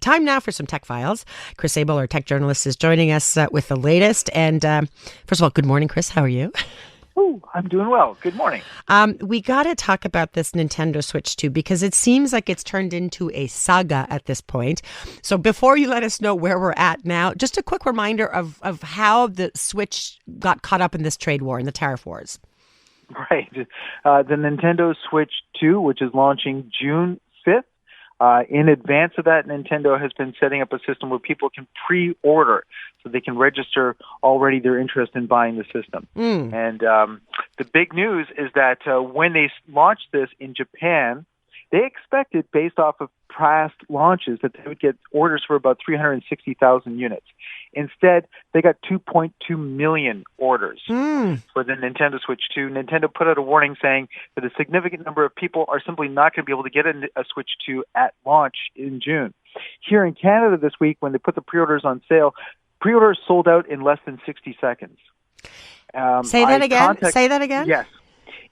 Time now for some tech files. Chris Abel, our tech journalist, is joining us with the latest. And first of all, good morning, Chris. How are you? Oh, I'm doing well. Good morning. We got to talk about this Nintendo Switch 2 because it seems like it's turned into a saga at this point. So before you let us know where we're at now, just a quick reminder of how the Switch got caught up in this trade war and the tariff wars. Right. The Nintendo Switch 2, which is launching June 5th. In advance of that, Nintendo has been setting up a system where people can pre-order, so they can register already their interest in buying the system. And the big news is that when they launched this in Japan, they expected, based off of past launches, that they would get orders for about 360,000 units. Instead, they got 2.2 million orders for the Nintendo Switch 2. Nintendo put out a warning saying that a significant number of people are simply not going to be able to get a Switch 2 at launch in June. Here in Canada this week, when they put the pre-orders on sale, pre-orders sold out in less than 60 seconds. Say that again? Yes.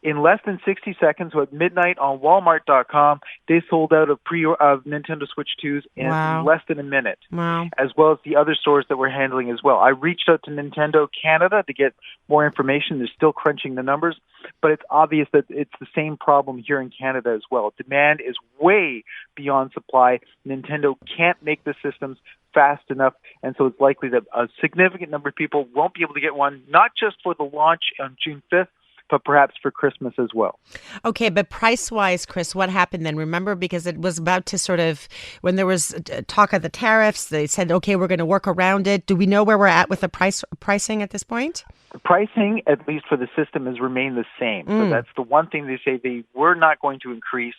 In less than 60 seconds, so at midnight on Walmart.com, they sold out of Nintendo Switch 2s in less than a minute, as well as the other stores that we're handling as well. I reached out to Nintendo Canada to get more information. They're still crunching the numbers, but it's obvious that it's the same problem here in Canada as well. Demand is way beyond supply. Nintendo can't make the systems fast enough, and so it's likely that a significant number of people won't be able to get one, not just for the launch on June 5th, but perhaps for Christmas as well. Okay, but price-wise, Chris, what happened then? Remember, because it was about to sort of, when there was talk of the tariffs, they said, okay, we're going to work around it. Do we know where we're at with the pricing at this point? The pricing, at least for the system, has remained the same. So that's the one thing they say they were not going to increase.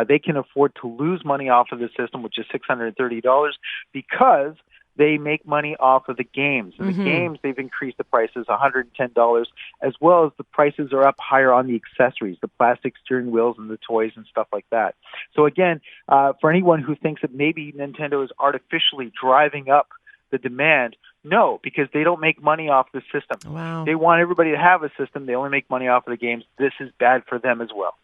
They can afford to lose money off of the system, which is $630, because they make money off of the games. And the games, they've increased the prices $110, as well as the prices are up higher on the accessories, the plastic steering wheels and the toys and stuff like that. So again, for anyone who thinks that maybe Nintendo is artificially driving up the demand, no, because they don't make money off the system. Wow. They want everybody to have a system. They only make money off of the games. This is bad for them as well.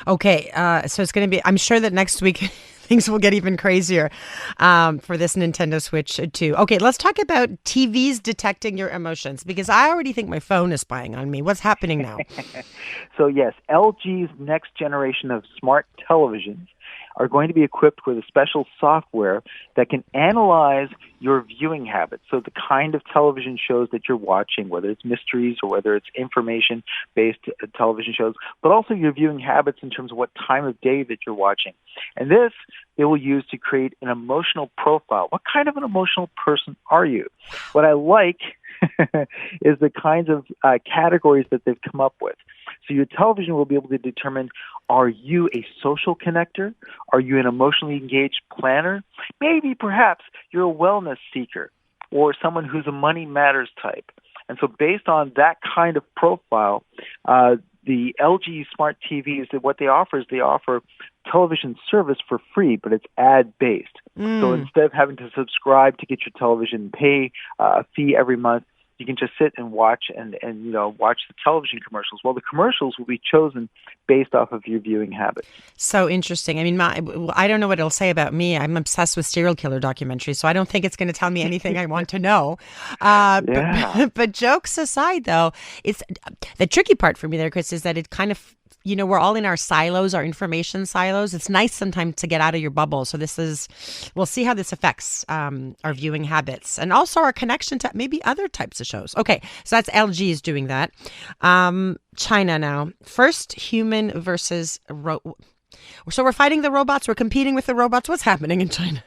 Okay, so it's going to be, I'm sure that next week things will get even crazier for this Nintendo Switch 2. Okay, let's talk about TVs detecting your emotions, because I already think my phone is spying on me. What's happening now? So yes, LG's next generation of smart televisions are going to be equipped with a special software that can analyze your viewing habits. So the kind of television shows that you're watching, whether it's mysteries or whether it's information-based television shows, but also your viewing habits in terms of what time of day that you're watching. And this they will use to create an emotional profile. What kind of an emotional person are you? What I like is the kinds of categories that they've come up with. So your television will be able to determine, are you a social connector? Are you an emotionally engaged planner? Maybe perhaps you're a wellness seeker or someone who's a money matters type. And so based on that kind of profile, the LG Smart TVs, what they offer is they offer television service for free, but it's ad-based. So instead of having to subscribe to get your television, pay a fee every month, you can just sit and watch and watch the television commercials. Well, the commercials will be chosen based off of your viewing habits. So interesting. I mean, I don't know what it'll say about me. I'm obsessed with serial killer documentaries, so I don't think it's going to tell me anything I want to know. But jokes aside, though, it's the tricky part for me there, Chris, is that it kind of, we're all in our silos, our information silos. It's nice sometimes to get out of your bubble. So we'll see how this affects our viewing habits and also our connection to maybe other types of shows. Okay, so that's LG is doing that. China now. First human versus so we're fighting the robots. We're competing with the robots. What's happening in China?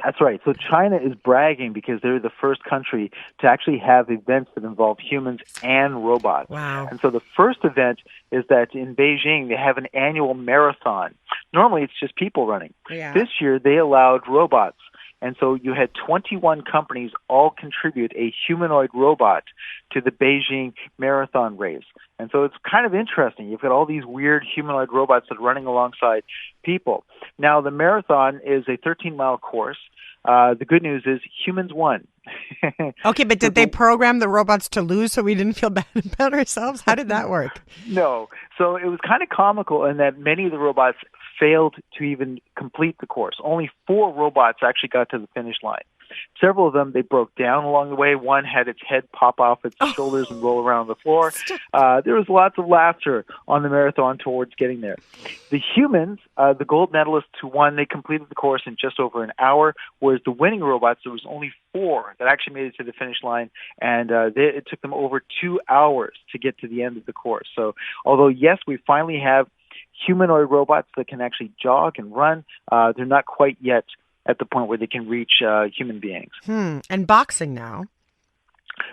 That's right. So China is bragging because they're the first country to actually have events that involve humans and robots. Wow. And so the first event is that in Beijing, they have an annual marathon. Normally, it's just people running. Yeah. This year, they allowed robots. And so you had 21 companies all contribute a humanoid robot to the Beijing marathon race. And so it's kind of interesting. You've got all these weird humanoid robots that are running alongside people. Now, the marathon is a 13-mile course. The good news is humans won. Okay, but did they program the robots to lose so we didn't feel bad about ourselves? How did that work? No. So it was kind of comical in that many of the robots failed to even complete the course. Only 4 robots actually got to the finish line. Several of them, they broke down along the way. One had its head pop off its shoulders and roll around the floor. There was lots of laughter on the marathon towards getting there. The humans, the gold medalists who won, they completed the course in just over an hour, whereas the winning robots, there was only 4 that actually made it to the finish line, and it took them over 2 hours to get to the end of the course. So although, yes, we finally have humanoid robots that can actually jog and run, they're not quite yet at the point where they can reach human beings. And boxing now.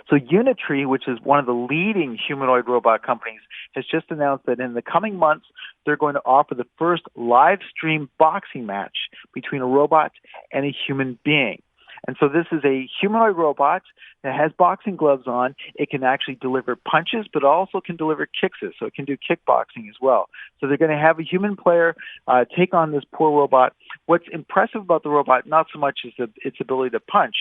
So Unitree, which is one of the leading humanoid robot companies, has just announced that in the coming months, they're going to offer the first live stream boxing match between a robot and a human being. And so this is a humanoid robot that has boxing gloves on. It can actually deliver punches, but also can deliver kicks. So it can do kickboxing as well. So they're going to have a human player take on this poor robot. What's impressive about the robot, not so much is its ability to punch,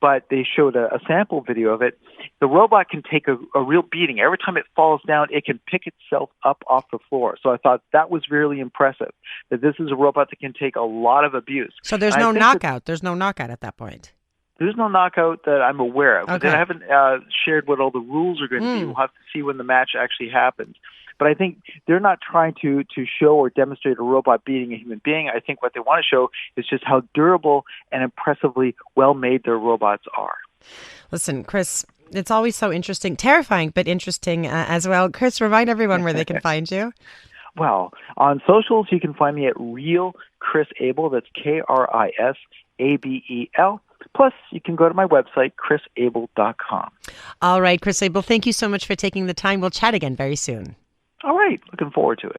but they showed a sample video of it. The robot can take a real beating. Every time it falls down, it can pick itself up off the floor. So I thought that was really impressive, that this is a robot that can take a lot of abuse. So there's no knockout. There's no knockout at that point. There's no knockout that I'm aware of. Okay. But I haven't shared what all the rules are going to be. We'll have to see when the match actually happens. But I think they're not trying to show or demonstrate a robot beating a human being. I think what they want to show is just how durable and impressively well-made their robots are. Listen, Chris, it's always so interesting, terrifying, but interesting as well. Chris, remind everyone where they can find you. Well, on socials, you can find me at Real Chris Abel. That's KrisAbel. Plus, you can go to my website, chrisabel.com. All right, Chris Abel, thank you so much for taking the time. We'll chat again very soon. All right. Looking forward to it.